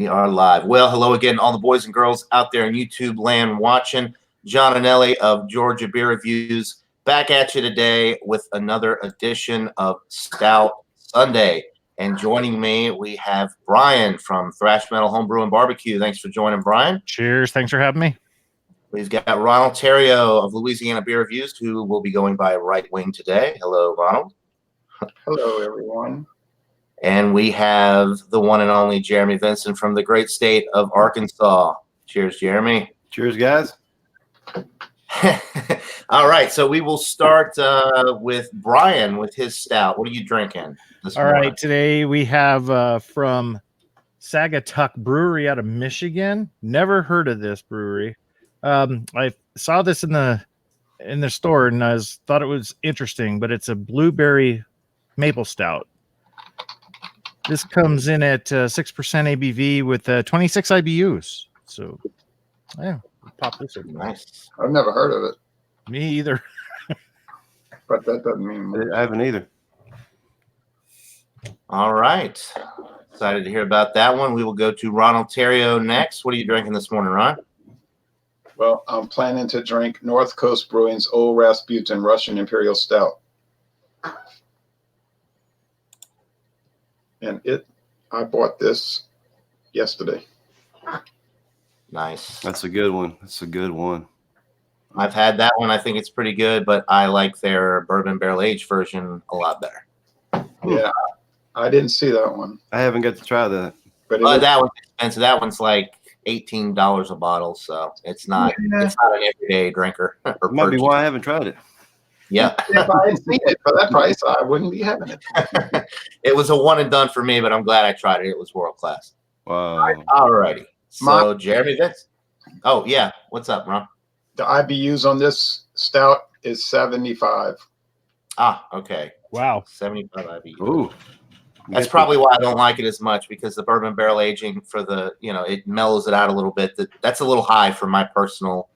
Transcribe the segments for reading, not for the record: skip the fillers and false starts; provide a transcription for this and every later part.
We are live. Well, hello again, all the boys and girls out there in YouTube land watching. John and Ellie of Georgia Beer Reviews back at you today with another edition of Stout Sunday. And joining me, we have Brian from Thrash Metal Homebrew and Barbecue. Thanks for joining, Brian. Cheers. Thanks for having me. We've got Ronald Theriault of Louisiana Beer Reviews, who will be going by Right Wing today. Hello, Ronald. Hello, everyone. And we have the one and only Jeremy Vincent from the great state of Arkansas. Cheers, Jeremy. Cheers, guys. All right, so we will start with Brian with his stout. What are you drinking this morning? All right, today we have from Sagatuck Brewery out of Michigan. Never heard of this brewery. I saw this in the store and thought it was interesting, but it's a blueberry maple stout. This comes in at 6% ABV with 26 IBUs. So, yeah, pop this in. Nice. I've never heard of it, Me either. but that doesn't mean much. I haven't either. All right. Excited to hear about that one. We will go to Ronald Theriault next. What are you drinking this morning, Ron? Well, I'm planning to drink North Coast Brewing's Old Rasputin Russian Imperial Stout. And I bought this yesterday. Nice. That's a good one. That's a good one. I've had that one. I think it's pretty good, but I like their bourbon barrel aged version a lot better. Yeah, I didn't see that one. I haven't got to try that. But That one's expensive. That one's like $18 a bottle, so it's not it's not an everyday drinker. It might be why I haven't tried it. Yeah. if I had seen it for that price, I wouldn't be having it. It was a one and done for me, but I'm glad I tried it. It was world class. Wow. All righty. So Jeremy Vince. Oh yeah. What's up, Ron? The IBUs on this stout is 75. Ah, okay. Wow. 75 IBU. Ooh. That's probably why I don't like it as much, because the bourbon barrel aging for the, it mellows it out a little bit. That's a little high for my personal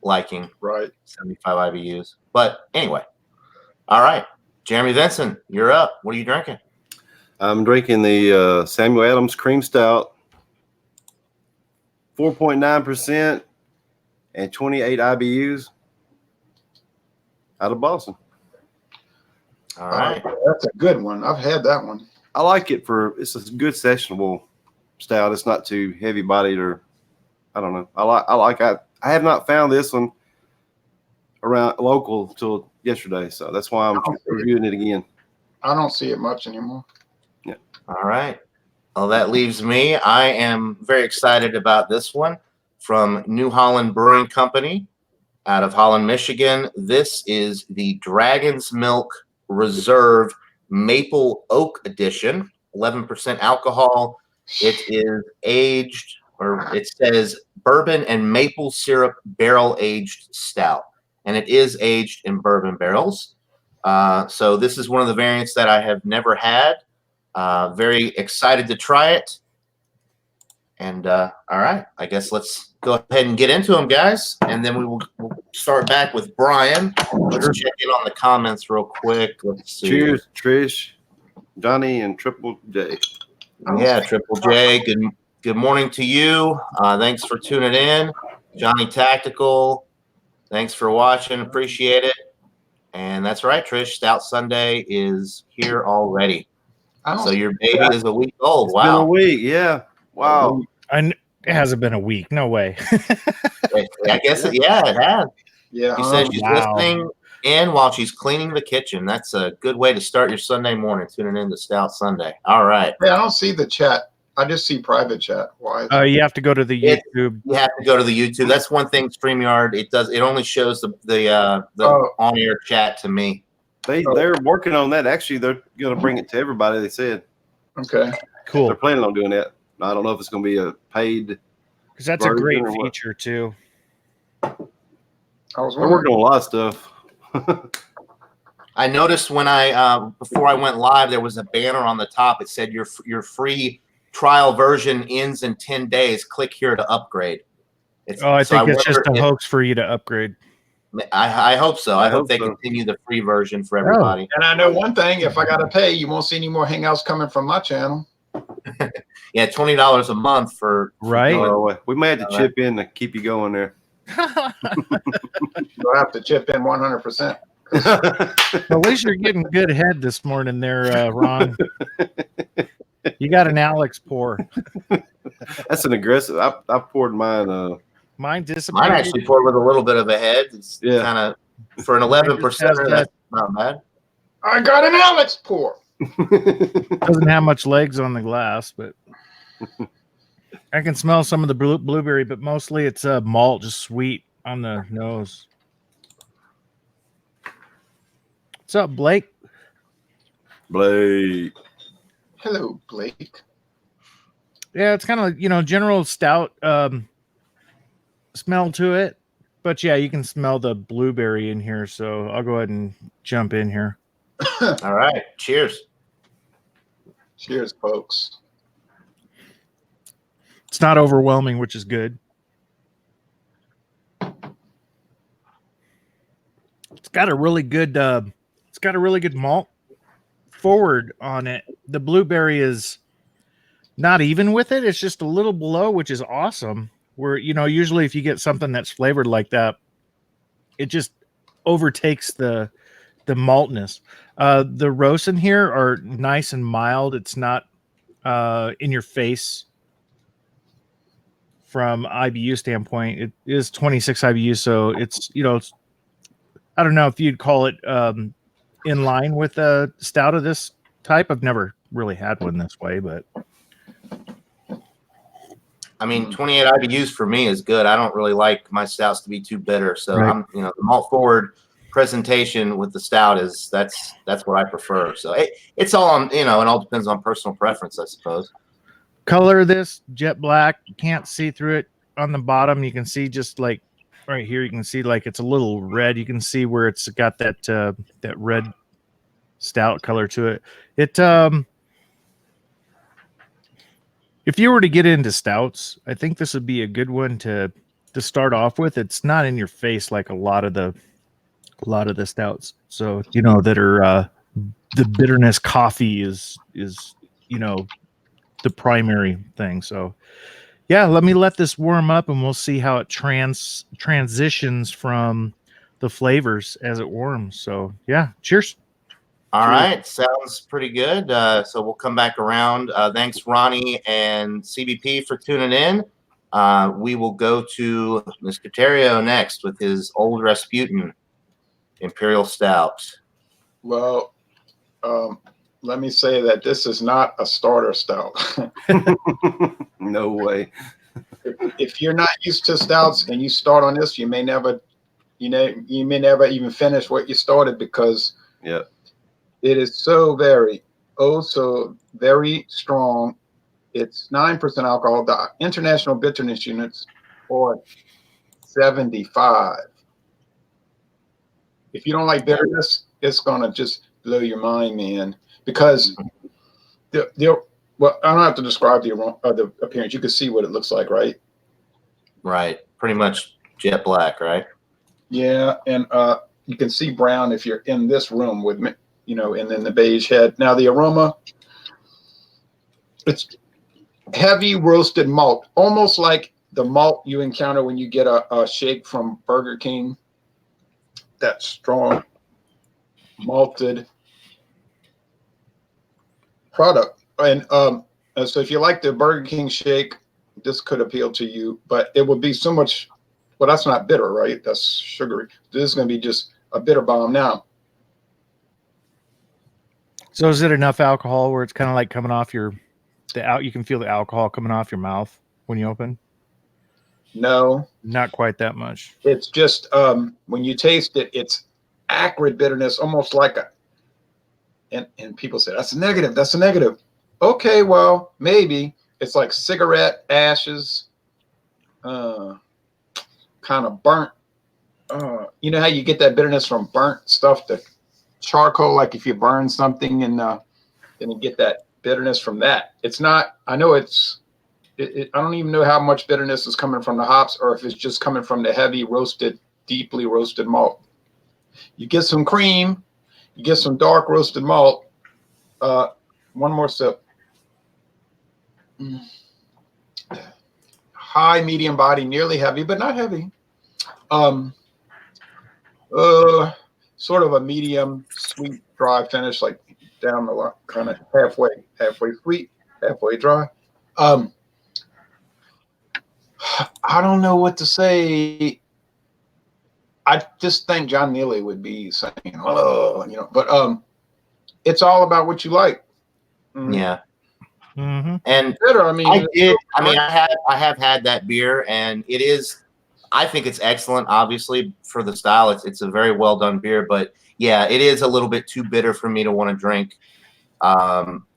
liking. Right. 75 IBUs. But anyway. All right. Jeremy Vincent, you're up. What are you drinking? I'm drinking the Samuel Adams Cream Stout, 4.9% and 28 IBUs out of Boston. All right. That's a good one. I've had that one. I like it it's a good sessionable stout. It's not too heavy bodied, or I don't know. I have not found this one around local till yesterday, so that's why I'm reviewing it again. I don't see it much anymore. Yeah. All right. Well, that leaves me. I am very excited about this one from New Holland Brewing Company out of Holland, Michigan. This is the Dragon's Milk Reserve Maple Oak Edition, 11% alcohol. It is aged, or it says bourbon and maple syrup barrel aged stout, and it is aged in bourbon barrels. So this is one of the variants that I have never had. Very excited to try it. And all right, I guess let's go ahead and get into them, guys. And then we'll start back with Brian. Let's check in on the comments real quick. Let's see. Cheers, Trish, Johnny, and Triple J. Yeah, Triple J. Good morning to you. Thanks for tuning in. Johnny Tactical, thanks for watching. Appreciate it. And that's right, Trish. Stout Sunday is here already. So your baby is a week old. It's been a week, yeah. Wow. It hasn't been a week. No way. I guess it has. Yeah. She says she's listening in while she's cleaning the kitchen. That's a good way to start your Sunday morning, tuning in to Stout Sunday. All right. Yeah, I don't see the chat. I just see private chat. Why? You have to go to the YouTube. You have to go to the YouTube. That's one thing. StreamYard, it only shows the on-air chat to me. They're working on that. Actually, they're going to bring it to everybody. They said. Okay. Cool. They're planning on doing that. I don't know if it's going to be a paid. Because that's a great feature too. I was We're working on a lot of stuff. I noticed when before I went live, there was a banner on the top. It said your free trial version ends in 10 days. Click here to upgrade. I think it's just a hoax for you to upgrade. I hope so. I hope they continue the free version for everybody. And I know one thing: if I got to pay, you won't see any more hangouts coming from my channel. Yeah, $20 a month for Right. Oh, we may have to chip in to keep you going there. You'll have to chip in 100%. At least you're getting good head this morning there, Ron. You got an Alex pour. That's an aggressive. I poured mine. Mine Mine dissipated. actually poured with a little bit of a head. It's Yeah. kind of for an 11%. That's not bad. I got an Alex pour. Doesn't have much legs on the glass, but I can smell some of the blueberry, but mostly it's malt, just sweet on the nose. What's up, Blake? Blake. Hello, Blake. Yeah, it's kind of general stout smell to it, but yeah, you can smell the blueberry in here. So I'll go ahead and jump in here. All right. Cheers. Cheers, folks. It's not overwhelming, which is good. It's got a really good malt forward on it. The blueberry is not even with it. It's just a little below, which is awesome. Where, usually if you get something that's flavored like that, it just overtakes the maltness. The roasts in here are nice and mild. It's not in your face from IBU standpoint. It is 26 IBU, so it's I don't know if you'd call it in line with a stout of this type. I've never really had one this way, but I mean, 28 IBUs for me is good. I don't really like my stouts to be too bitter. So Right. the malt forward presentation with the stout that's what I prefer. So it's all on, it all depends on personal preference, I suppose. color of this jet black. You can't see through it on the bottom. You can see just like right here, you can see like it's a little red. You can see where it's got that red stout color to it. It if you were to get into stouts, I think this would be a good one to start off with. It's not in your face like a lot of the stouts. So that are the bitterness coffee is the primary thing. So yeah, let this warm up and we'll see how it transitions from the flavors as it warms. So yeah, cheers. All right. Sounds pretty good. So we'll come back around. Thanks, Ronnie and CBP, for tuning in. We will go to Mr. Terrio next with his Old Rasputin Imperial Stout. Well, let me say that this is not a starter stout. No way. If you're not used to stouts and you start on this, you may never even finish what you started, because it is so very strong. It's 9% alcohol. The international bitterness units are 75. If you don't like bitterness, it's gonna just blow your mind, man. Because well, I don't have to describe the appearance. You can see what it looks like, right? Right. Pretty much jet black, right? Yeah, and you can see brown if you're in this room with me, and then the beige head. Now the aroma, it's heavy roasted malt, almost like the malt you encounter when you get a shake from Burger King. That strong malted product. And so if you like the Burger King shake, this could appeal to you, but it would be so much. Well, that's not bitter, right? That's sugary. This is going to be just a bitter bomb. Now, So is it enough alcohol where it's kind of like coming off you can feel the alcohol coming off your mouth when you open? no, Not quite that much. it's just when you taste it, it's acrid bitterness, almost like and people say that's a negative. That's a negative. Okay, well, maybe it's like cigarette ashes, kind of burnt. You know how you get that bitterness from burnt stuff, the charcoal, like if you burn something and then you get that bitterness from that. It's not, I know I don't even know how much bitterness is coming from the hops or if it's just coming from the heavy roasted, deeply roasted malt. You get some cream, you get some dark roasted malt. One more sip. high, medium body, nearly heavy, but not heavy. Sort of a medium sweet dry finish, like down the line, kind of halfway sweet, halfway dry. I don't know what to say. I just think John Neely would be saying, "Oh, but it's all about what you like." Yeah. Mm-hmm. And Bitter, I mean, I have had that beer, and it is. I think it's excellent. Obviously, for the style, it's a very well done beer. But yeah, it is a little bit too bitter for me to want to drink.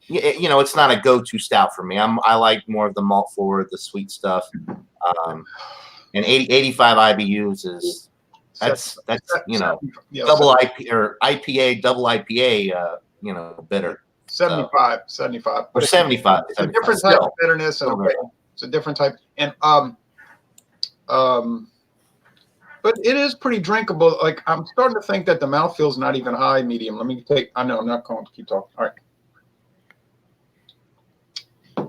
It's not a go-to stout for me. I like more of the malt forward, the sweet stuff. And 85 IBUs is that's double IP or IPA, double IPA. Bitter. 75. Or 75. It's a different type of bitterness, and it's a different type. And but it is pretty drinkable. Like, I'm starting to think that the mouthfeel's not even high, medium. Let me take. I know I'm not going to keep talking. All right.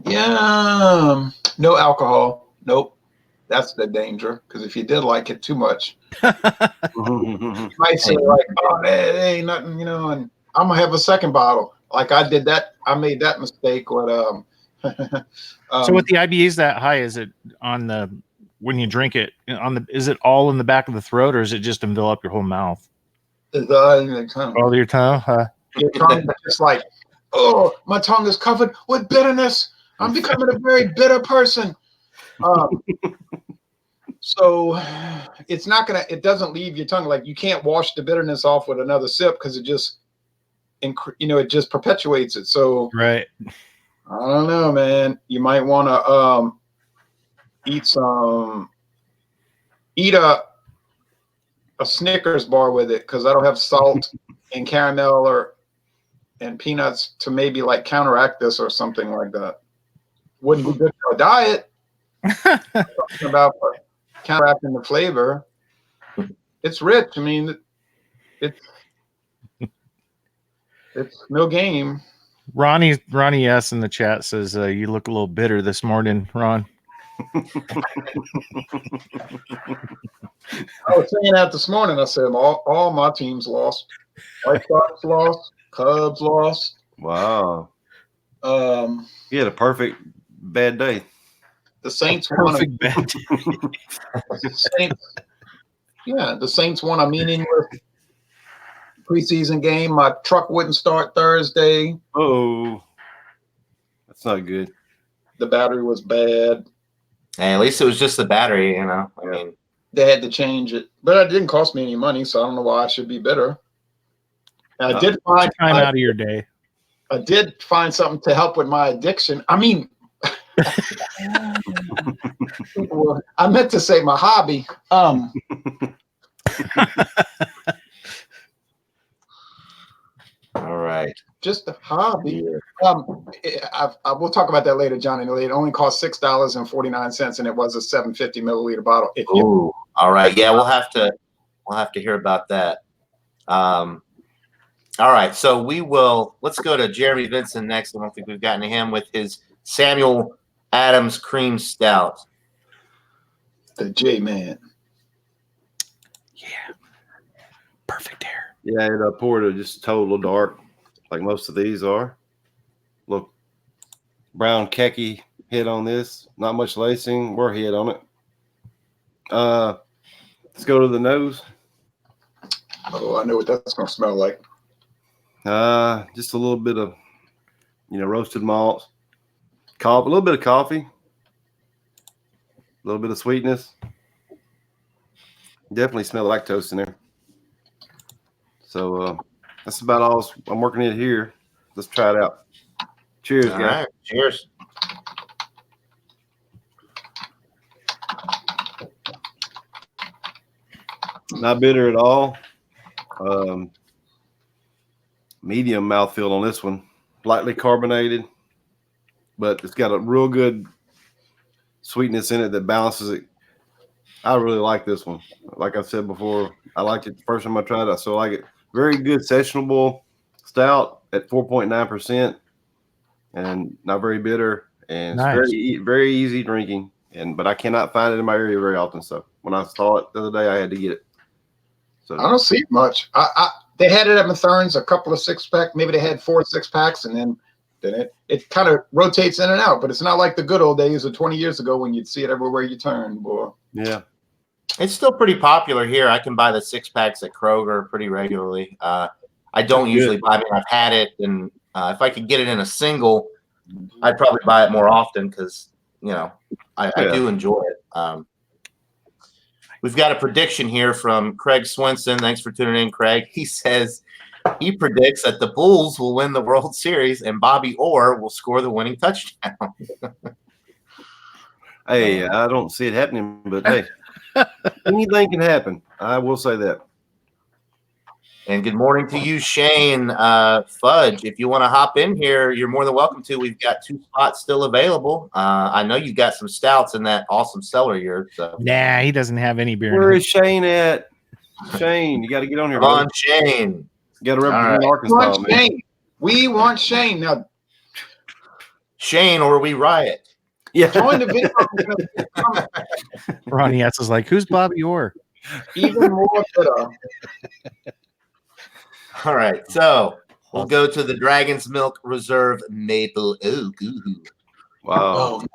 Yeah. No alcohol. Nope. That's the danger. Because if you did like it too much, you might say like, "Oh, that ain't nothing," and I'm gonna have a second bottle. Like I did that. I made that mistake with So with the IBAs that high, is it on the when you drink it is it all in the back of the throat, or is it just envelop your whole mouth? All your tongue. All your tongue? Your tongue is just like, oh, my tongue is covered with bitterness. I'm becoming a very bitter person. So it's not it doesn't leave your tongue. Like, you can't wash the bitterness off with another sip because it just, it just perpetuates it. So right. I don't know, man. You might want to eat a Snickers bar with it, because that'll have salt and caramel and peanuts to maybe like counteract this or something like that. Wouldn't be good for a diet. Talking about counteracting the flavor. It's rich. I mean, it's no game. Ronnie S in the chat says you look a little bitter this morning, Ron. I was saying that this morning. I said all my teams lost. White Sox lost. Cubs lost. Wow. He had a perfect bad day. The Saints won. Bad. The Saints won a meaningless preseason game. My truck wouldn't start Thursday. Oh, that's not good. The battery was bad. Hey, at least it was just the battery, I mean, they had to change it, but it didn't cost me any money, so I don't know why I should be bitter. And I did find time out of your day. I did find something to help with my addiction. I mean, I meant to say my hobby. All right. Just a hobby. We'll talk about that later, Johnny. It only cost $6.49, and it was a 750 milliliter bottle. Ooh, all right. Yeah, we'll have to hear about that. All right. So let's go to Jeremy Vincent next. I don't think we've gotten to him with his Samuel Adams Cream Stout. The J-Man. Yeah. Perfect hair. Yeah, it poured it just total dark, like most of these are. Look, brown khaki head on this. Not much lacing. We're head on it. Let's go to the nose. Oh, I know what that's going to smell like. Just a little bit of, roasted malts, a little bit of coffee, a little bit of sweetness. Definitely smell lactose in there. So that's about all I'm working in here. Let's try it out. Cheers, All guys. right. Cheers. Not bitter at all. Medium mouthfeel on this one. Lightly carbonated, but it's got a real good sweetness in it that balances it. I really like this one. Like I said before, I liked it the first time I tried it. I still like it. Very good sessionable stout at 4.9% and not very bitter. and Nice. it's very easy drinking. But I cannot find it in my area very often. So when I saw it the other day, I had to get it. So I don't see it much. They had it at Mathern's, a couple of 6-pack. Maybe they had 4 6-packs, and then it kind of rotates in and out. But it's not like the good old days of 20 years ago when you'd see it everywhere you turn, boy. yeah. It's still pretty popular here. I can buy the 6-packs at Kroger pretty regularly. I don't usually buy it. I've had it, and if I could get it in a single, I'd probably buy it more often because, I do enjoy it. We've got a prediction here from Craig Swenson. Thanks for tuning in, Craig. He says he predicts that the Bulls will win the World Series and Bobby Orr will score the winning touchdown. Hey, I don't see it happening, but hey, anything can happen. I will say that. And good morning to you, Shane. Fudge, if you want to hop in here, you're more than welcome to. We've got 2 spots still available. I know you've got some stouts in that awesome cellar of yours. So. Nah, he doesn't have any beer. Where is Shane at? Shane, you got to get on here. Come on, Shane. You got to represent All Arkansas, man. Shane. We want Shane. Now, Shane, or we riot. Yeah. join the video. Ronnie S is like, who's Bobby Orr? Even more bitter. All right, so we'll go to the Dragon's Milk Reserve Maple Oak. Ooh. Wow. Oh,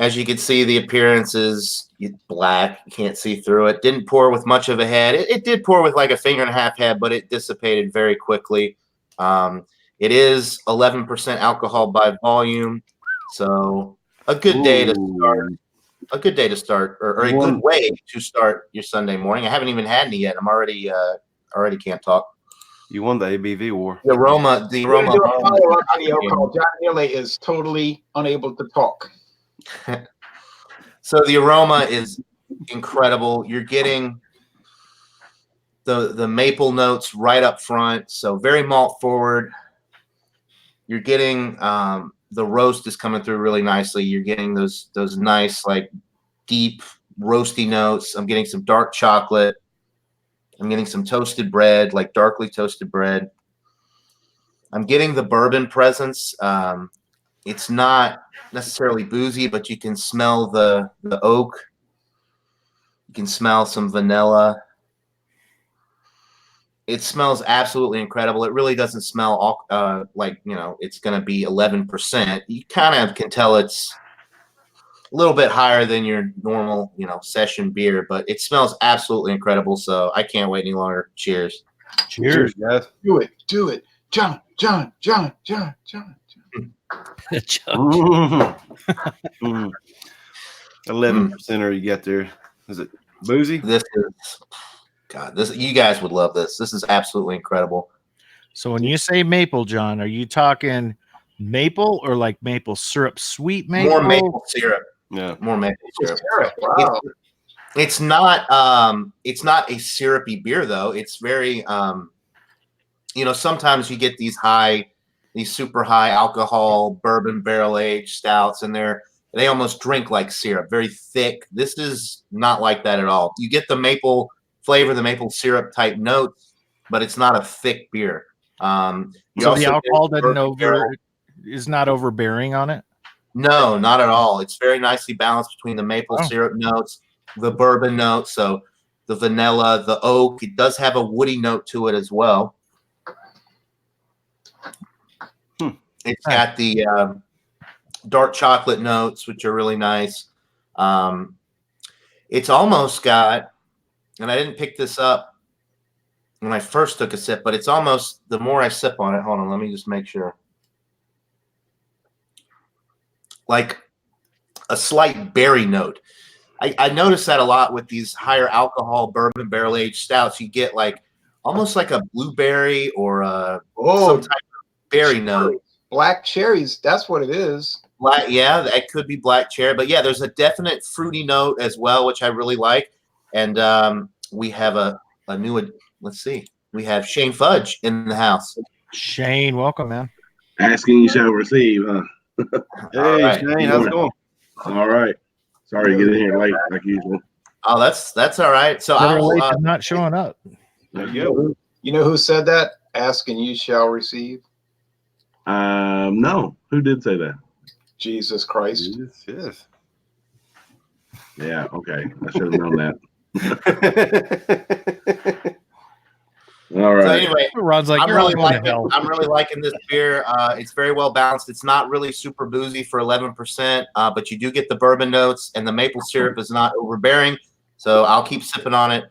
As you can see, the appearance is black. You can't see through it. Didn't pour with much of a head. It did pour with like a finger and a half head, but it dissipated very quickly. It is 11% alcohol by volume, so a good day to start. A good day to start, or a good way to start your Sunday morning. I haven't even had any yet. I'm already can't talk. You won the ABV war. The aroma. John Neely is totally unable to talk. So the aroma is incredible. You're getting the maple notes right up front, so very malt forward. You're getting the roast is coming through really nicely. You're getting those nice, like, deep roasty notes. I'm getting some dark chocolate. I'm getting some toasted bread, like darkly toasted bread. I'm getting the bourbon presence. It's not necessarily boozy, but you can smell the oak. You can smell some vanilla. It smells absolutely incredible. It really doesn't smell like, it's going to be 11%. You kind of can tell it's a little bit higher than your normal, session beer, but it smells absolutely incredible. So I can't wait any longer. Cheers. Cheers, guys. Do it. John. 11% you got there. Is it boozy? You guys would love this. This is absolutely incredible. So when you say maple, John, are you talking maple or like maple syrup, sweet maple? More maple syrup. Yeah, more maple syrup. Wow. It's not a syrupy beer though. It's very sometimes you get these super high alcohol bourbon barrel aged stouts, and they almost drink like syrup, very thick. This is not like that at all. You get the maple flavor, the maple syrup type notes, but it's not a thick beer. So the alcohol is not overbearing on it? No, not at all. It's very nicely balanced between the maple syrup notes, the bourbon notes, so the vanilla, the oak. It does have a woody note to it as well. It's got the dark chocolate notes, which are really nice. It's almost got, and I didn't pick this up when I first took a sip, but it's almost, the more I sip on it, hold on, let me just make sure. Like a slight berry note. I notice that a lot with these higher alcohol bourbon barrel aged stouts. You get like almost like a blueberry or some type of berry note. Black cherries, that's what it is. Black, yeah, that could be black cherry, but yeah, there's a definite fruity note as well, which I really like. And we have a new, let's see, we have Shane Fudge in the house. Shane, welcome, man. Asking you shall receive, huh? Hey, right. Shane, how's it going? All right. Sorry to get in here late, like usual. Oh, that's all right. So I'm not showing up. There you go. You know who said that? Ask and you shall receive. No. Who did say that? Jesus Christ. Yes. Yeah. Okay. I should have known that. All So right. anyway, Ron's like, I'm you're all really going to liking. hell. I'm really liking this beer. It's very well balanced. It's not really super boozy for 11%, but you do get the bourbon notes, and the maple syrup is not overbearing. So I'll keep sipping on it.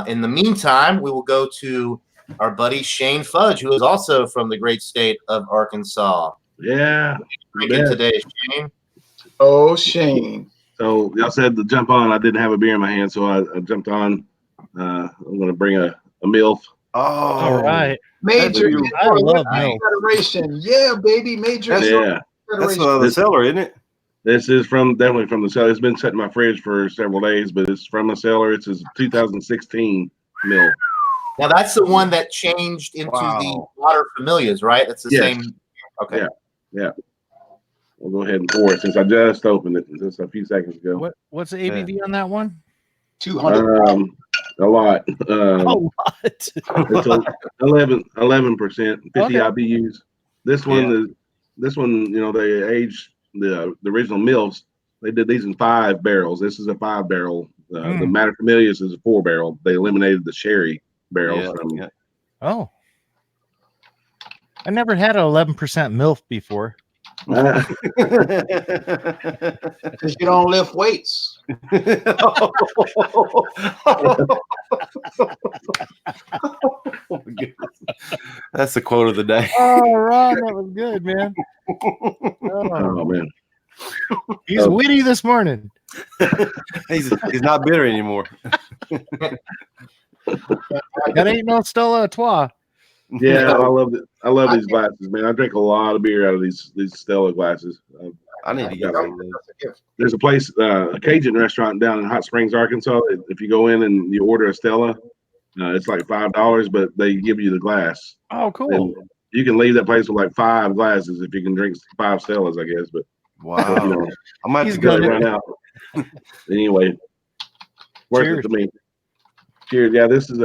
In the meantime, we will go to our buddy Shane Fudge, who is also from the great state of Arkansas. Yeah. Drinking Yeah. today, Shane. Oh, Shane. So y'all said to jump on. I didn't have a beer in my hand, so I jumped on. I'm going to bring a MILF. Oh, All right. Major That's- I love Whiskey milk. Federation. Yeah, baby. Major That's- Indoor Yeah. that's Federation. the cellar, isn't it? This is definitely from the cellar. It's been sitting in my fridge for several days, but it's from the cellar. It's a 2016 MILF. Now that's the one that changed into Wow. the water familiars, right? That's the Yes. same. Okay. Yeah. We'll go ahead and pour it since I just opened it just a few seconds ago. What's the ABV on that one? 200. A lot. A lot. It's 11%, 50 Okay. IBUs. This one, you know, they aged the original MILFs. They did these in 5 barrels. This is a 5 barrel. The Materfamilias is a 4 barrel. They eliminated the sherry barrels from. Yeah. Oh. I never had an 11% MILF before. Because you don't lift weights. Oh, my goodness. That's the quote of the day. Oh, Ron, that was good, man. Oh man, He's witty this morning. He's not bitter anymore. That ain't no Stella Artois. yeah, I love it. I love these glasses, man. I drink a lot of beer out of these Stella glasses. I need to get one of those. That's a gift. There's a place, a Cajun restaurant down in Hot Springs, Arkansas. If you go in and you order a Stella, it's like $5, but they give you the glass. Oh, cool. And you can leave that place with like 5 glasses if you can drink 5 Stellas, I guess. But Wow. you know, I might have He's to go they good. run out. Anyway, worth Cheers. it to me. Cheers. Yeah, this is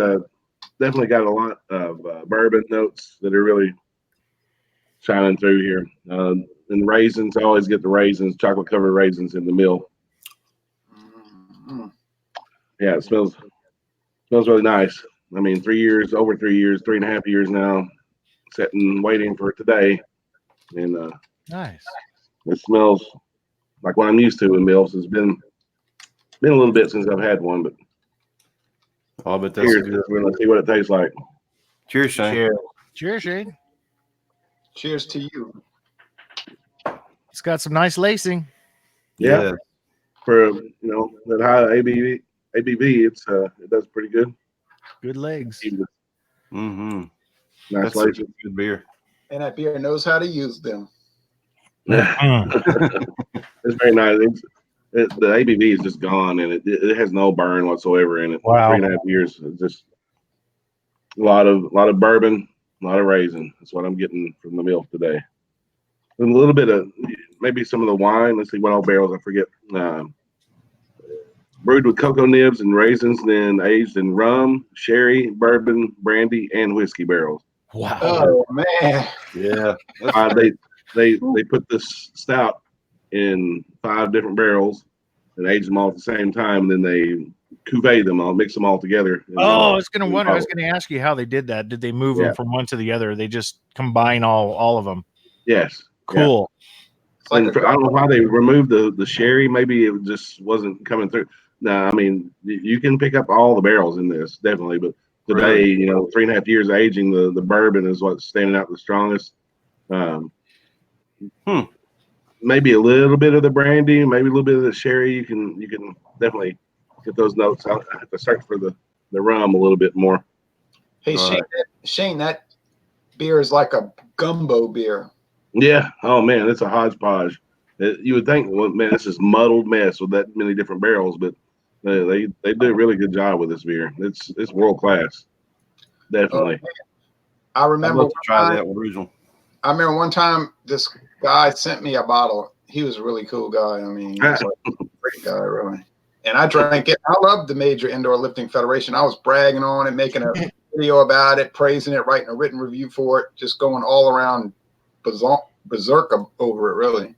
definitely got a lot of bourbon notes that are really shining through here. And raisins, I always get the raisins, chocolate covered raisins in the mill. Mhm. Yeah, it smells really nice. I mean, over 3 years, 3.5 years now, sitting waiting for today, and Nice. it smells like what I'm used to in mills. It's been a little bit since I've had one, but Oh, but that's cheers. good. We're gonna see what it tastes like. Cheers, Shane. Cheers. Cheers, Shane. Cheers to you. It's got some nice lacing. Yeah, for that high ABV, it does pretty good. Good legs. Mm-hmm. Nice That's laces. good beer. And that beer knows how to use them. It's very nice. The ABV is just gone, and it has no burn whatsoever in it. Wow. 3.5 years, it's just a lot of bourbon, a lot of raisin. That's what I'm getting from the milk today. And a little bit of maybe some of the wine. Let's see what all barrels. I forget. Brewed with cocoa nibs and raisins, then aged in rum, sherry, bourbon, brandy, and whiskey barrels. Wow. Oh, man. Yeah. They put this stout in 5 different barrels and age them all at the same time, and then they cuvee them all, mix them all together. Oh, I was gonna wonder. I was gonna ask you how they did that. Did they move Yeah. them from one to the other? Or they just combine all of them. Yes. Cool. It's like And I don't know why they removed the sherry. Maybe it just wasn't coming through. No, I mean you can pick up all the barrels in this definitely, but today, 3.5 years of aging, the bourbon is what's standing out the strongest. Maybe a little bit of the brandy, maybe a little bit of the sherry. You can definitely get those notes. I have to search for the rum a little bit more. Hey, Shane, that beer is like a gumbo beer. Yeah. Oh man, it's a hodgepodge. You would think, well, man, it's this muddled mess with that many different barrels, but they do a really good job with this beer. It's world class. Definitely. I I'd remember love to try that original. I remember one time this guy sent me a bottle. He was a really cool guy. I mean, he was like a great guy, really. And I drank it. I love the Major Indoor Lifting Federation. I was bragging on it, making a video about it, praising it, writing a written review for it, just going all around berserk over it, really.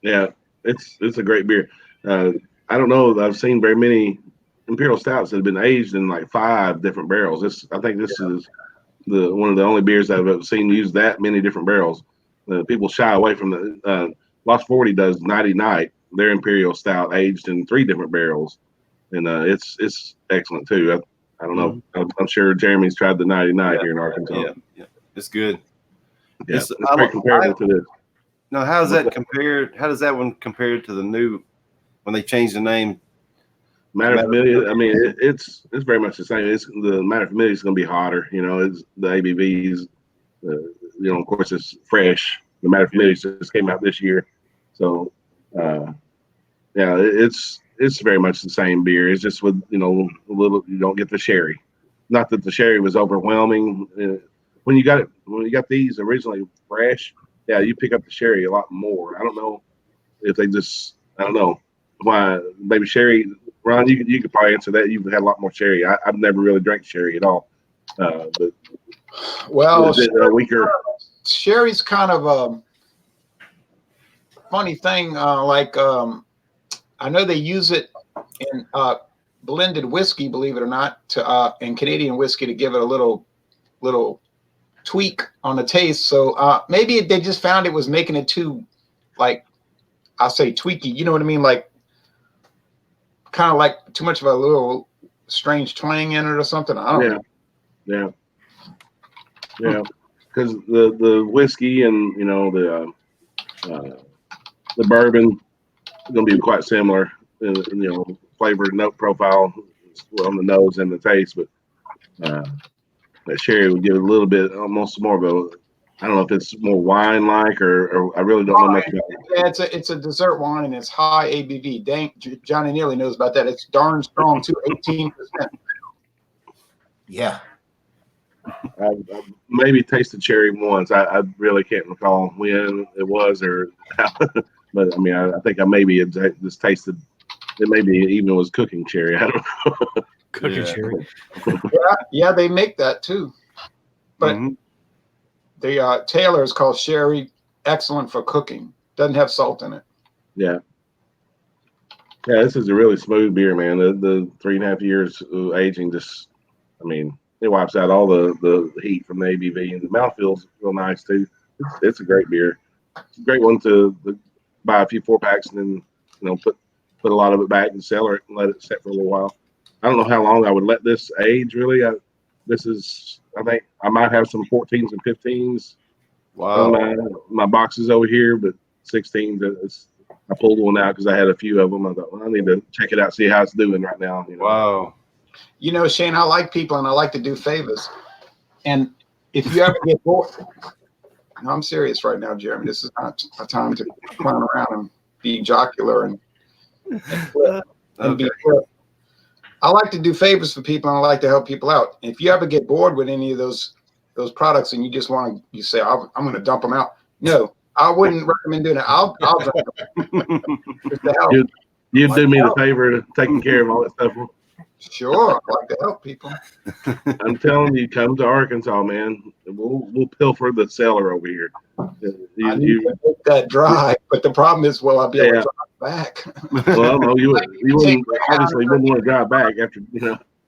Yeah, it's a great beer. I don't know that I've seen very many imperial stouts that have been aged in like 5 different barrels. I think this is one of the only beers that I've ever seen use that many different barrels. People shy away from the Lost 40 does 90 Night, their imperial stout aged in 3 different barrels, and it's excellent too. I don't know. I'm sure Jeremy's tried the 90 Night here in Arkansas. Yeah, it's good. Yeah, It's- it's very comparable to this. Now, how does that compare? How does that one compare to the new when they changed the name? Matter Familiar, I mean, it's very much the same. The Matter Familiar is going to be hotter. You know, it's the ABVs. Of course, it's fresh. The Matter Familiar just came out this year, so yeah, it's very much the same beer. It's just with a little. You don't get the sherry. Not that the sherry was overwhelming. When you got these originally fresh, yeah, you pick up the sherry a lot more. I don't know if they just. I don't know why. Maybe sherry. Ron, you could probably answer that. You've had a lot more sherry. I've never really drank sherry at all. But Well, weaker. Sherry's kind of a funny thing. I know they use it in blended whiskey, believe it or not, in Canadian whiskey to give it a little tweak on the taste. So maybe they just found it was making it too, like, I'll say tweaky. You know what I mean? Like, kind of like too much of a little strange twang in it or something. I don't know. Yeah. Because the whiskey and the bourbon is going to be quite similar. Flavor note profile on the nose and the taste, but that sherry would give it a little bit, almost more of a. I don't know if it's more wine like or I really don't know much about it. Yeah, it's a dessert wine and it's high ABV. Dang, Johnny Neely knows about that. It's darn strong too, 18%. Yeah. I maybe tasted cherry once. I really can't recall when it was or how, but I mean I think I maybe just tasted it. Maybe even was cooking cherry. I don't know. Cooking cherry. Yeah, they make that too. But the Taylor is called sherry, excellent for cooking. Doesn't have salt in it. Yeah, this is a really smooth beer, man. The 3.5 years of aging just, I mean, it wipes out all the heat from the ABV, and the mouth feels real nice too. It's a great beer. It's a great one to buy a few 4-packs and then put a lot of it back and cellar it and let it sit for a little while. I don't know how long I would let this age. Really, I think I might have some 14s and 15s. Wow. On my boxes over here, but 16s. I pulled one out because I had a few of them. I thought, well, I need to check it out, see how it's doing right now. Wow. Shane, I like people and I like to do favors. And if you ever get bored, no, I'm serious right now, Jeremy. This is not a time to clown around and be jocular and be flip. I like to do favors for people and I like to help people out. If you ever get bored with any of those products and you just you say, I'm going to dump them out. No, I wouldn't recommend doing it. I'll drink them. You'd do me the favor of taking care of all that stuff. Sure, I like to help people. I'm telling you, come to Arkansas, man. We'll pilfer the cellar over here. I need to make that drive, but the problem is, will I be able to drive back? Well, no, you wouldn't obviously wouldn't want to drive back after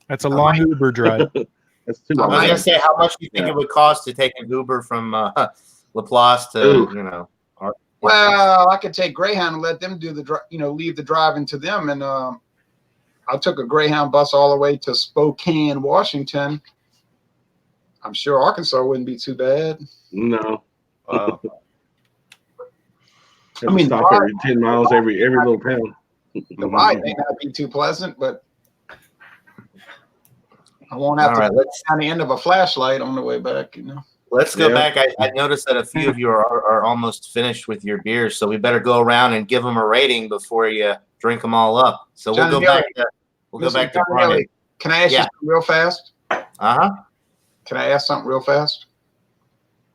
That's a long Uber drive. That's too I long. was gonna say, how much do you think it would cost to take an Uber from Laplace to Well, I could take Greyhound and let them do the leave the driving to them, and I took a Greyhound bus all the way to Spokane, Washington. I'm sure Arkansas wouldn't be too bad. No. Wow. I mean, stop every 10 miles every little town. The ride may not be too pleasant, but I won't have to on the end of a flashlight on the way back. Let's go back. I noticed that a few of you are almost finished with your beers, so we better go around and give them a rating before you drink them all up. So we'll go back to Brian. Can I ask you something real fast? Can I ask something real fast?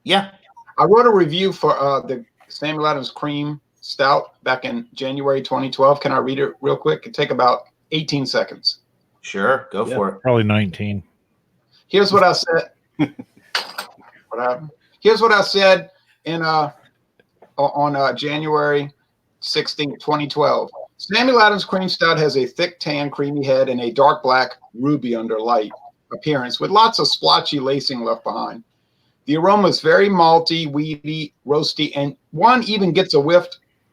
Yeah. I wrote a review for the Samuel Adams Cream Stout back in January 2012. Can I read it real quick? It'd take about 18 seconds. Sure, go for it. Probably 19. Here's what I said. What happened? Here's what I said in on January 16, 2012. Samuel Adams Cream Stout has a thick tan, creamy head and a dark black ruby under light appearance with lots of splotchy lacing left behind. The aroma is very malty, weedy, roasty, and one even gets a whiff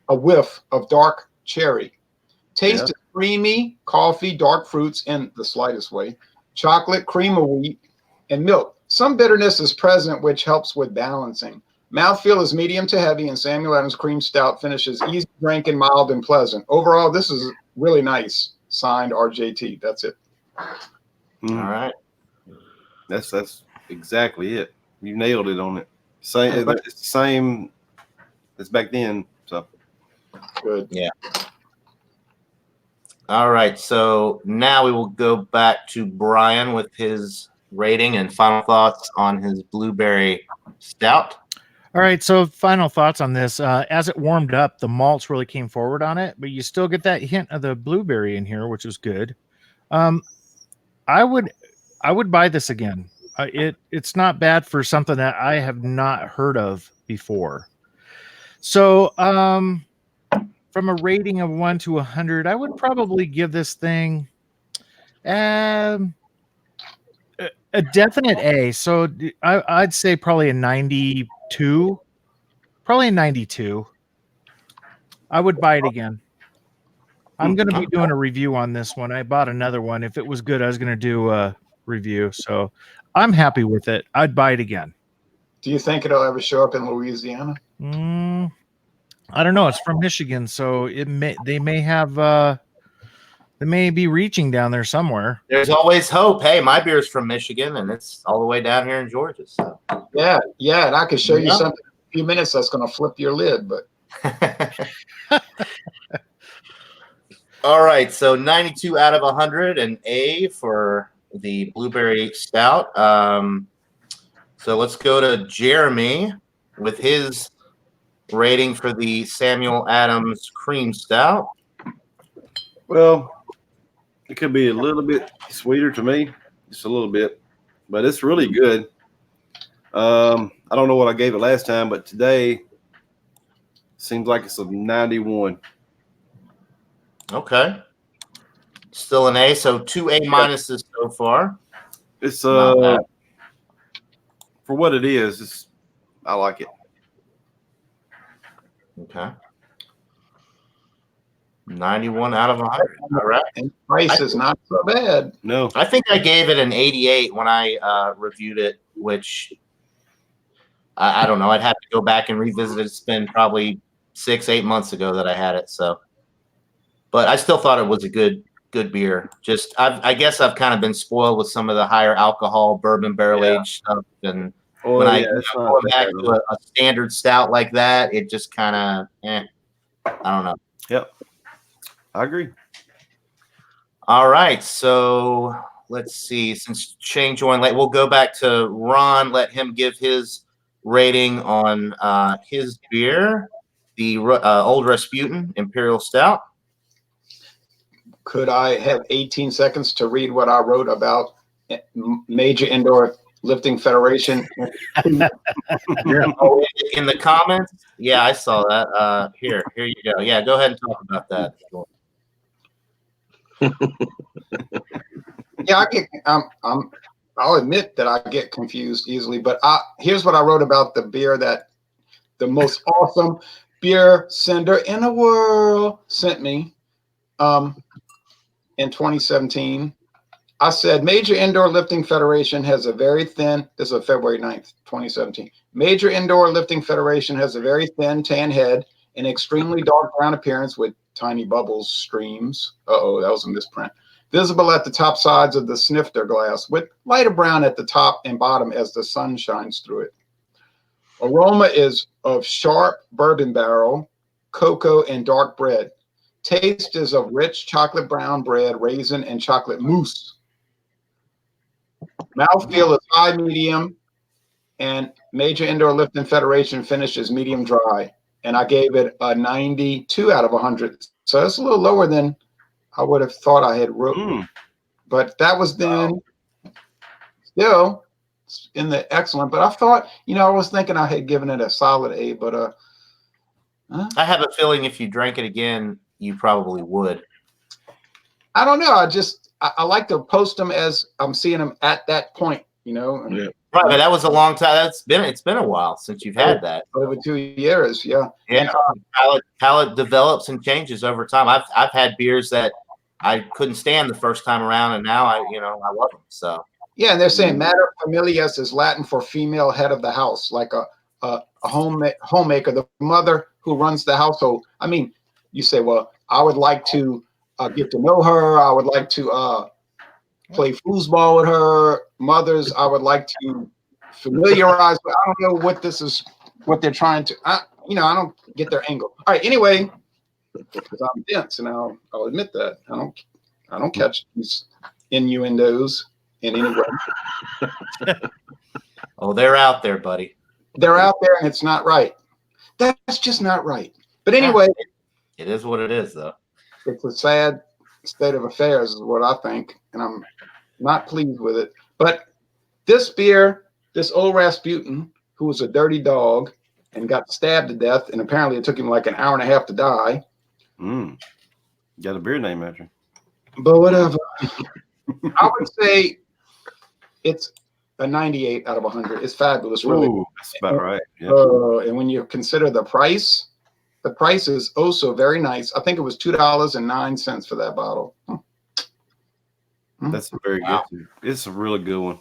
of dark cherry. Taste is creamy, coffee, dark fruits in the slightest way, chocolate, cream of wheat, and milk. Some bitterness is present, which helps with balancing. Mouthfeel is medium to heavy, and Samuel Adams Cream Stout finishes easy drinking, mild, and pleasant. Overall, this is really nice. Signed, RJT. That's it. All right. That's exactly it. You nailed it on it. Same, it's the same as back then. So Good. Yeah. All right. So now we will go back to Brian with his rating and final thoughts on his blueberry stout. All right, so final thoughts on this. As it warmed up, the malts really came forward on it, but you still get that hint of the blueberry in here, which was good. I would buy this again. It's not bad for something that I have not heard of before. So, from a rating of 1 to 100, I would probably give this thing a definite A. So I'd say probably a 92. Probably a 92. I would buy it again. I'm going to be doing a review on this one. I bought another one. If it was good, I was going to do a review. So I'm happy with it. I'd buy it again. Do you think it'll ever show up in Louisiana? I don't know. It's from Michigan, so they may be reaching down there somewhere. There's always hope. Hey, my beer's from Michigan, and it's all the way down here in Georgia. So Yeah, and I could show you something in a few minutes that's going to flip your lid. But all right, so 92 out of 100, an A for the blueberry stout. So let's go to Jeremy with his rating for the Samuel Adams Cream Stout. well, it could be a little bit sweeter to me, just a little bit, but it's really good. I don't know what I gave it last time, but today seems like it's a 91. Okay. Still an A, so 2 A minuses so far. It's Not bad. for what it is, I like it. Okay. 91 out of 100. All right. and price is not so bad. No, I think I gave it an 88 when I reviewed it, which I don't know. I'd have to go back and revisit it. It's been probably 6-8 months ago that I had it. So, but I still thought it was a good beer. Just I guess I've kind of been spoiled with some of the higher alcohol bourbon barrel aged stuff, and when I go back to a standard stout like that, it just kind of I don't know. Yep, I agree. All right, so let's see. Since Shane joined late, we'll go back to Ron. Let him give his rating on his beer, the Old Rasputin Imperial Stout. Could I have 18 seconds to read what I wrote about Major Indoor Lifting Federation? Oh, in the comments? Yeah, I saw that. Here you go. Yeah, go ahead and talk about that. Yeah, I'll admit that I get confused easily, but here's what I wrote about the beer that the most awesome beer sender in the world sent me in 2017. I said, Major Indoor Lifting Federation has a very thin, this is February 9th, 2017. Major Indoor Lifting Federation has a very thin tan head, an extremely dark brown appearance with tiny bubbles, streams. Uh-oh, that was a misprint. Visible at the top sides of the snifter glass with lighter brown at the top and bottom as the sun shines through it. Aroma is of sharp bourbon barrel, cocoa, and dark bread. Taste is of rich chocolate brown bread, raisin, and chocolate mousse. Mouthfeel is high medium, and Major Indoor Lifting Federation finish is medium dry. And I gave it a 92 out of 100. So that's a little lower than I would have thought I had wrote. But that was then. in the excellent, but I thought, I was thinking I had given it a solid A, but I have a feeling if you drank it again, you probably would. I don't know. I like to post them as I'm seeing them at that point, Yeah. Right, but that was a long time. It's been a while since you've had that. over 2 years. Yeah. Yeah, palate develops and changes over time. I've had beers that I couldn't stand the first time around, and now I love them. So Yeah, and they're saying mater familias is Latin for female head of the house, like a homemaker, the mother who runs the household. I mean, you say, well, I would like to get to know her. I would like to play foosball with her. Mothers, I would like to familiarize. But I don't know what they're trying to. I don't get their angle. All right. Anyway, because I'm dense, and I'll admit that I don't catch these innuendos in any way. oh, they're out there, buddy. They're out there, and it's not right. That's just not right. But anyway, it is what it is, though. It's a sad state of affairs, is what I think, and I'm not pleased with it. But this beer, this old Rasputin, who was a dirty dog and got stabbed to death, and apparently it took him like an hour and a half to die. Got a beer name after him. But whatever. I would say it's a 98 out of 100. It's fabulous, really. Ooh, that's about right. Yeah. And when you consider the price is also very nice. I think it was $2.09 for that bottle. That's a very good. It's a really good one,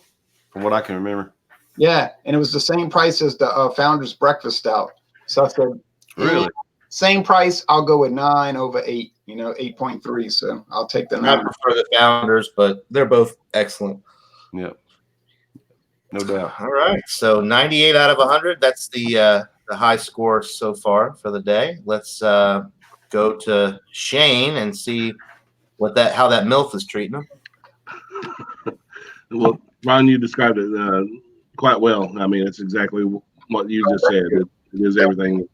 from what I can remember. Yeah, and it was the same price as the Founder's Breakfast Stout. So I said, really, same price. I'll go with 9 over 8. 8.3. So I'll take the 9. I prefer the Founders, but they're both excellent. Yep, no doubt. All right, so 98 out of 100. That's the high score so far for the day. Let's go to Shane and see how that MILF is treating him. Well, Ron, you described it quite well. I mean, it's exactly what you just said. It is everything.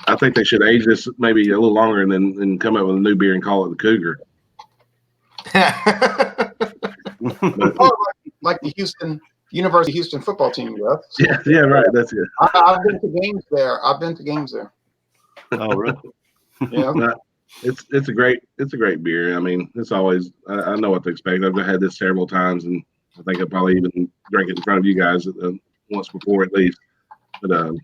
I think they should age this maybe a little longer and then come up with a new beer and call it the Cougar. Like the University of Houston football team, yes. Yeah, right. That's it. I've been to games there. Oh, really? Yeah. It's a great beer. I mean, it's always I know what to expect. I've had this several times, and I think I probably even drank it in front of you guys once before at least. But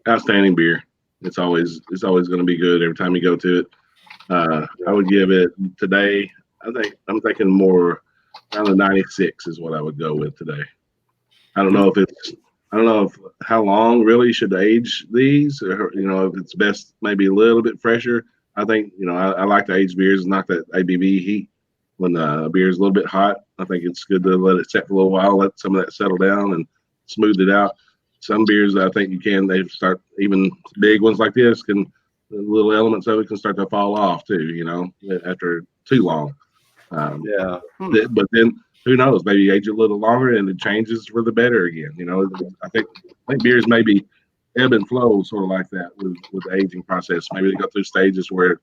outstanding beer. It's always going to be good every time you go to it. I would give it today. I'm thinking more around the 96 is what I would go with today. I don't know if how long really should age these, or if it's best maybe a little bit fresher. I think I like to age beers and knock that ABV heat when the beer is a little bit hot. I think it's good to let it set for a little while, let some of that settle down and smooth it out. Some beers I think they start, even big ones like this, the little elements of it can start to fall off too, after too long. But then who knows, maybe age it a little longer and it changes for the better again. I think beers maybe ebb and flow sort of like that with the aging process. Maybe they go through stages where,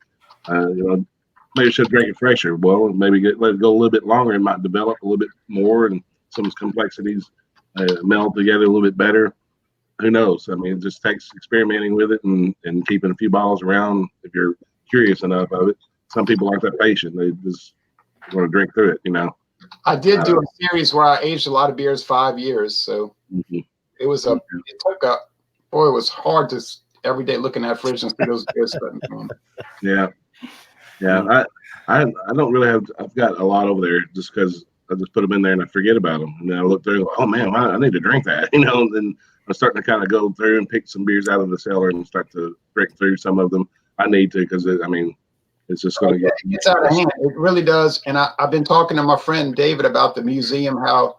maybe should drink it fresher. Well, maybe let it go a little bit longer. It might develop a little bit more and some complexities meld together a little bit better. Who knows? I mean, it just takes experimenting with it and keeping a few bottles around if you're curious enough of it. Some people aren't that patient. They just want to drink through it, I did do a series where I aged a lot of beers 5 years. So it was hard to every day looking at fridge and see those beers. Yeah. I don't really have. I've got a lot over there just because I just put them in there and I forget about them, and then I look through and go, oh man, I need to drink that, and then I'm starting to kind of go through and pick some beers out of the cellar and start to drink through some of them. I need to because it's just going to get. It gets out of hand. It really does. And I've been talking to my friend David about the museum, how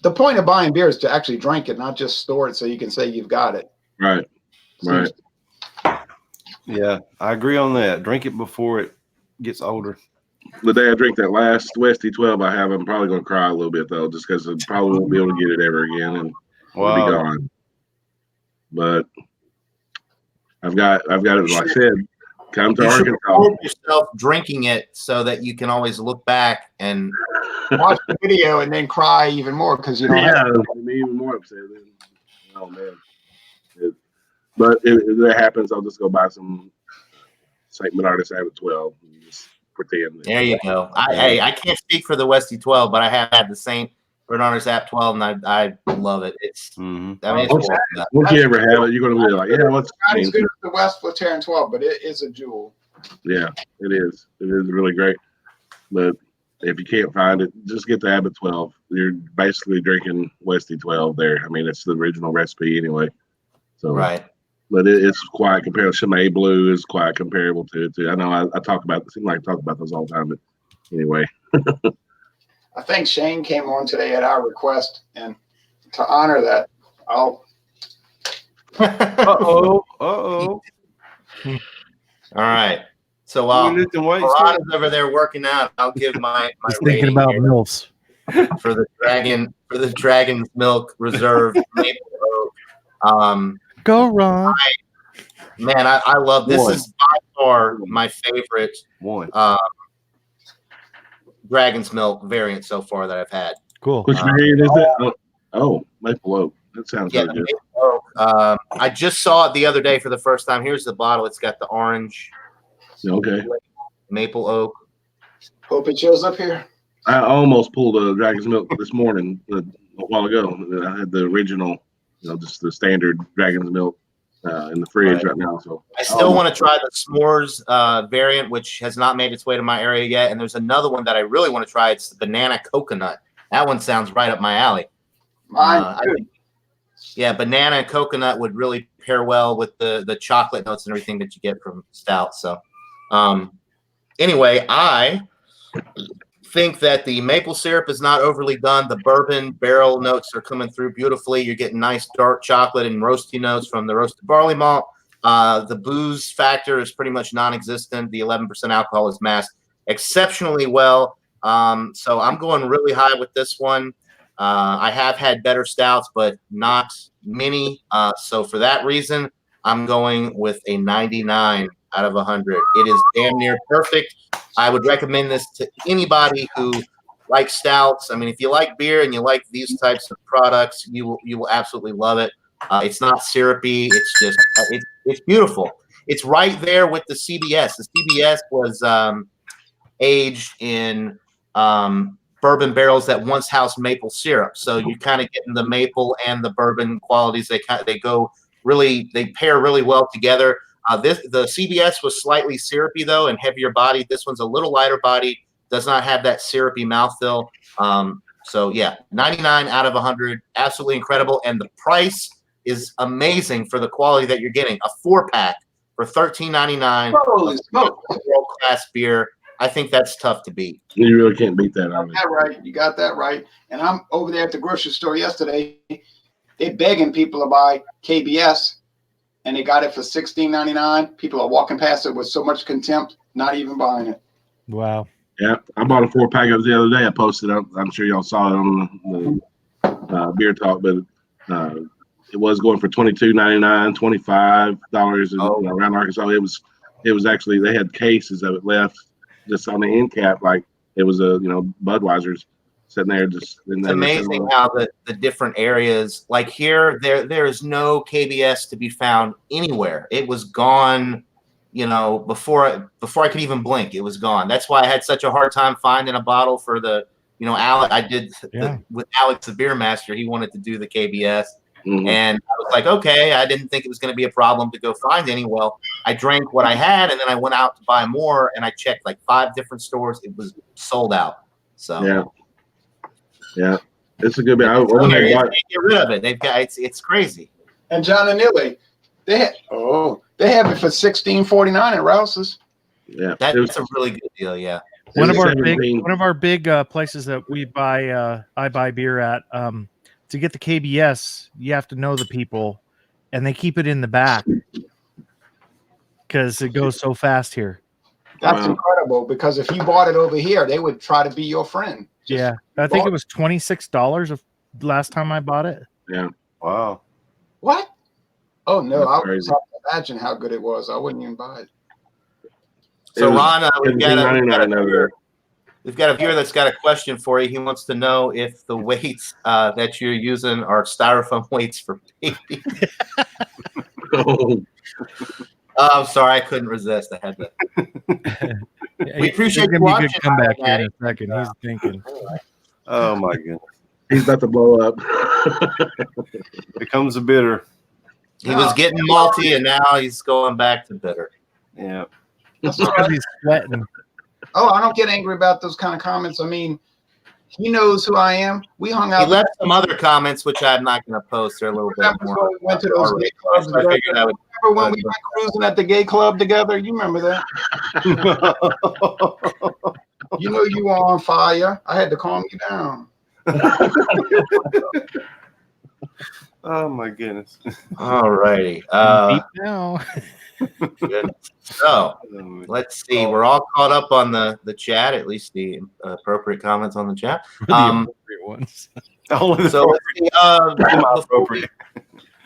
the point of buying beer is to actually drink it, not just store it so you can say you've got it. Right. Yeah, I agree on that. Drink it before it gets older. The day I drink that last Westy 12 I have, I'm probably going to cry a little bit though, just because I probably won't be able to get it ever again and it'll be gone. But I've got it. Like I said, Come to You should Arkansas. record yourself drinking it so that you can always look back and Watch the video and then cry even more because you don't Yeah, have it'll be even more upset. Oh man! But if that happens, I'll just go buy some St. Bernardus Abbott 12 and just pretend. there you go. I can't speak for the Westy 12, but I have had the St. Bernardus App 12, and I love it. It's I mean it's Once, worth that. once you ever have it, you're going to be like, yeah, what's not as good as the West Flatirron 12, but it is a jewel. Yeah, it is. It is really great. But if you can't find it, just get the Abbott 12. You're basically drinking Westy 12 there. I mean, it's the original recipe anyway. So, Right. But it's quite comparable. Chimay Blue is quite comparable to it too. I know I talk about it seems like I talk about those all the time, but anyway. I think Shane came on today at our request, and to honor that, I'll. Uh-oh. All right. So while Lifting weights, Ron is over there working out, I'll give my Just thinking rating about here MILFs. for the Dragon's Milk Reserve Maple Oak. Go, Ron. Man, I love this. One. Is by far my favorite one. Dragon's Milk variant so far that I've had. Cool. Which variant is it? Oh, Maple Oak. That sounds Yeah, really good. Maple Oak. I just saw it the other day for the first time. Here's the bottle. It's got the orange Okay. Maple Oak. Hope it shows up here. I almost pulled a Dragon's Milk this morning a while ago. I had the original, just the standard Dragon's Milk in the fridge right now. So I still want to try the s'mores variant, which has not made its way to my area yet. And there's another one that I really want to try. It's the banana coconut. That one sounds right up my alley. Mine too. Yeah, banana and coconut would really pair well with the chocolate notes and everything that you get from stout. So, anyway, I think that the maple syrup is not overly done. The bourbon barrel notes are coming through beautifully. You're getting nice dark chocolate and roasty notes from the roasted barley malt. The booze factor is pretty much non-existent. The 11% alcohol is masked exceptionally well. So I'm going really high with this one. I have had better stouts, but not many. So for that reason, I'm going with a 99 out of 100. It is damn near perfect. I would recommend this to anybody who likes stouts. I mean, if you like beer and you like these types of products, you will absolutely love it. It's not syrupy. It's just it's beautiful. It's right there with the CBS. The CBS was aged in bourbon barrels that once housed maple syrup. So you kind of getting the maple and the bourbon qualities. They pair really well together. The CBS was slightly syrupy though and heavier bodied. This one's a little lighter bodied. Does not have that syrupy mouthfeel. So yeah, 99 out of 100, absolutely incredible. And the price is amazing for the quality that you're getting. A 4-pack for $13.99. Holy smoke. World-class beer. I think that's tough to beat. You really can't beat that. You got that right. And I'm over there at the grocery store yesterday. They're begging people to buy KBS, and they got it for $16.99. People are walking past it with so much contempt, not even buying it. Wow. Yeah, I bought a 4-pack of it the other day. I posted it. I'm sure y'all saw it on the beer talk, but it was going for $22.99, $25 around Arkansas. It was actually, they had cases of it left just on the end cap, like it was Budweiser's sitting there. Just it's amazing how the different areas, like here, there is no KBS to be found anywhere. It was gone. Before I could even blink, it was gone. That's why I had such a hard time finding a bottle for the, Alex. I did with Alex, the beer master. He wanted to do the KBS, and I was like, okay. I didn't think it was going to be a problem to go find any. Well, I drank what I had, and then I went out to buy more, and I checked like 5 different stores. It was sold out. So yeah, it's a good beer. They get rid of it. They've got it's crazy. And John and Nilly, they have it for $16.49 at Rouse's. Yeah, that's a really good deal. Yeah, one of our big places that we buy I buy beer at. To get the KBS, you have to know the people, and they keep it in the back because it goes so fast here. That's incredible, because if you bought it over here, they would try to be your friend. I think it was $26 of last time I bought it. Yeah. Wow. What? Oh no, That's I would crazy. have to imagine how good it was. I wouldn't even buy it. So Ron, we've got $17.99 a viewer that's got a question for you. He wants to know if the weights that you're using are styrofoam weights for baby. Oh, I'm sorry, I couldn't resist. I had to. We appreciate There's you gonna be a watching. good comeback here in Maddie. a second. He's thinking. Oh my goodness. he's about to blow up. Becomes a bitter. He was getting malty, and now he's going back to bitter. Yeah. That's all right. He's sweating. Oh, I don't get angry about those kind of comments. I mean, he knows who I am. We hung He out. left some other comments, which I'm not going to post. They're a little bit Remember more. when we went to those gay clubs So I together? figured I would. Remember when we went cruising at the gay club together? You remember that? You know you were on fire. I had to calm you down. Oh my goodness. All righty. Deep now. Good. So let's see. We're all caught up on the chat, at least the appropriate comments on the chat. The appropriate ones. So let's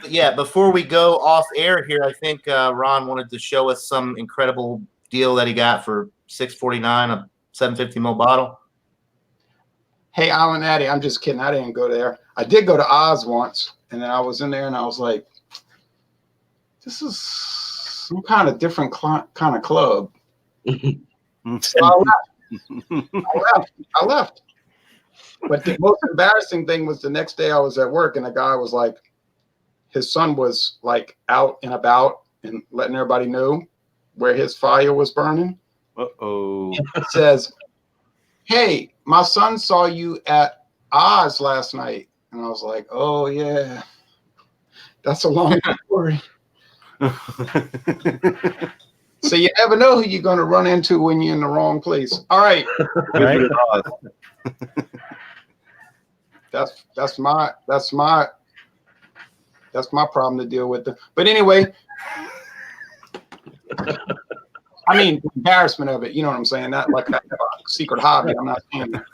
see, before we go off air here, I think Ron wanted to show us some incredible deal that he got for $6.49 a 750 ml bottle. Hey, Alan Addy, I'm just kidding. I didn't go there. I did go to Oz once, and then I was in there, and I was like, this is some kind of different kind of club. So I left. But the most embarrassing thing was the next day I was at work, and the guy was like, his son was like out and about and letting everybody know where his fire was burning. Uh-oh. It says, hey, my son saw you at Oz last night. And I was like, oh, yeah, that's a long story. So you never know who you're going to run into when you're in the wrong place. All right. Right? That's my problem to deal with. But anyway, I mean, the embarrassment of it, you know what I'm saying? Not like a secret hobby. I'm not saying that.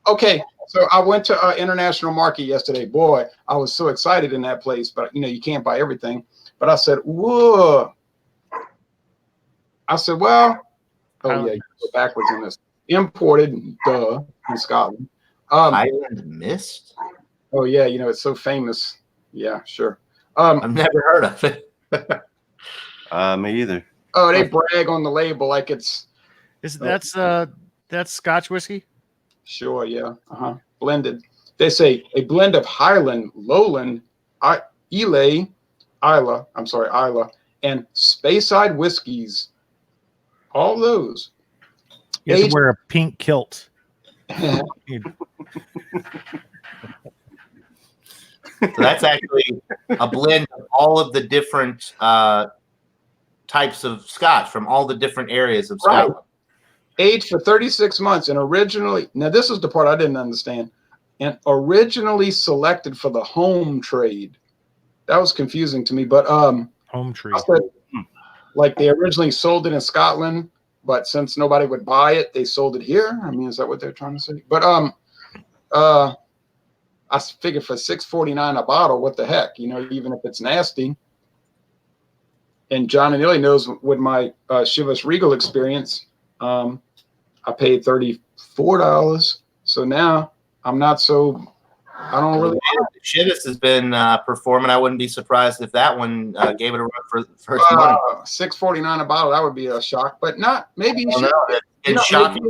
Okay, so I went to International Market yesterday. Boy, I was so excited in that place, but you know, you can't buy everything. But I said, whoa. I said, well, oh yeah, you go backwards in this. Imported, duh, in Scotland. Island Mist? Oh yeah, you know, it's so famous. Yeah, sure. I've never heard of it. Me either. Oh, they brag on the label like it's That's Scotch whiskey? sure, yeah. Blended. They say a blend of Highland, Lowland, Islay, and Speyside whiskeys. All those. You have to wear a pink kilt. So that's actually a blend of all of the different types of Scotch from all the different areas of Scotland. Right. Aged for 36 months and originally, now this is the part I didn't understand, and originally selected for the home trade. That was confusing to me, but home trade. Like they originally sold it in Scotland, but since nobody would buy it, they sold it here. I mean, is that what they're trying to say? But I figured for $6.49 a bottle, what the heck, you know, even if it's nasty. And John and Illy knows with my Chivas Regal experience, I paid $34. So now I'm not so, I don't really. Chivas has been performing. I wouldn't be surprised if that one gave it a run for its money. $6.49 a bottle, that would be a shock, but not, maybe you should. It's shocking.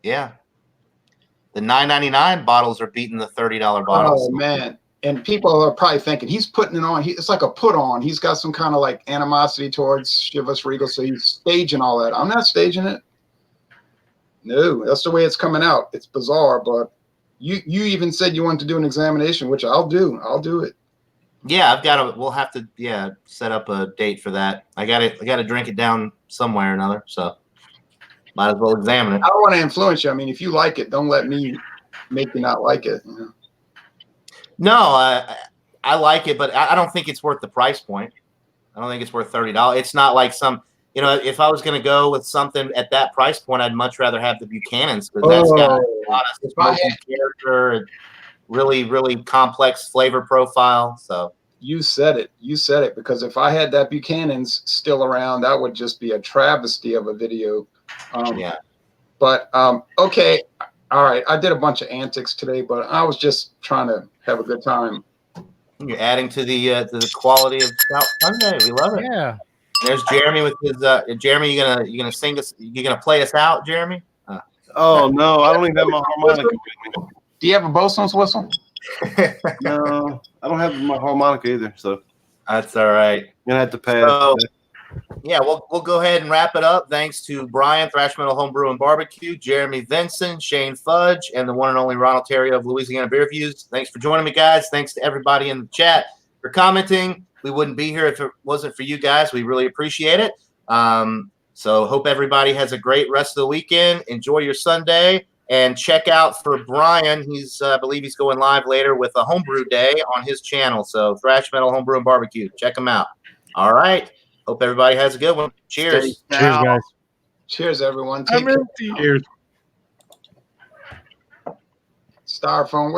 Yeah. The $9.99 bottles are beating the $30 bottles. Oh, man. And people are probably thinking he's putting it on. It's like a put on. He's got some kind of like animosity towards Chivas Regal, so he's staging all that. I'm not staging it. No, that's the way it's coming out. It's bizarre, but you even said you wanted to do an examination, which I'll do. I'll do it. Yeah, we'll have to set up a date for that. I gotta drink it down somewhere or another, so might as well examine it. I don't want to influence you. I mean, if you like it, don't let me make you not like it. You know? No, I like it, but I don't think it's worth the price point. I don't think it's worth $30. It's not like some, you know, if I was going to go with something at that price point, I'd much rather have the Buchanan's because that's got a lot of smoky character, and really, really complex flavor profile. So You said it. You said it. Because if I had that Buchanan's still around, that would just be a travesty of a video. Yeah. But okay. All right. I did a bunch of antics today, but I was just trying to have a good time. You're adding to the quality of Stout Sunday. We love it. Yeah. There's Jeremy with his Jeremy, you gonna sing us, you gonna play us out, Jeremy? Oh no, I don't even have my harmonica with me. Do you have a bosun's whistle? No, I don't have my harmonica either, so That's all right. I'm gonna have to pass. So, yeah, we'll go ahead and wrap it up. Thanks to Brian, Thrash Metal Homebrew and Barbecue, Jeremy Vincent, Shane Fudge, and the one and only Ronald Terry of Louisiana Beer Views. Thanks for joining me, guys. Thanks to everybody in the chat for commenting. We wouldn't be here if it wasn't for you guys. We really appreciate it. So hope everybody has a great rest of the weekend. Enjoy your Sunday. And check out for Brian. I believe he's going live later with a homebrew day on his channel. So Thrash Metal Homebrew and Barbecue. Check him out. All right. Hope everybody has a good one. Cheers. Cheers, guys. Cheers, everyone. I'm Take care. empty. Cheers. Styrofoam.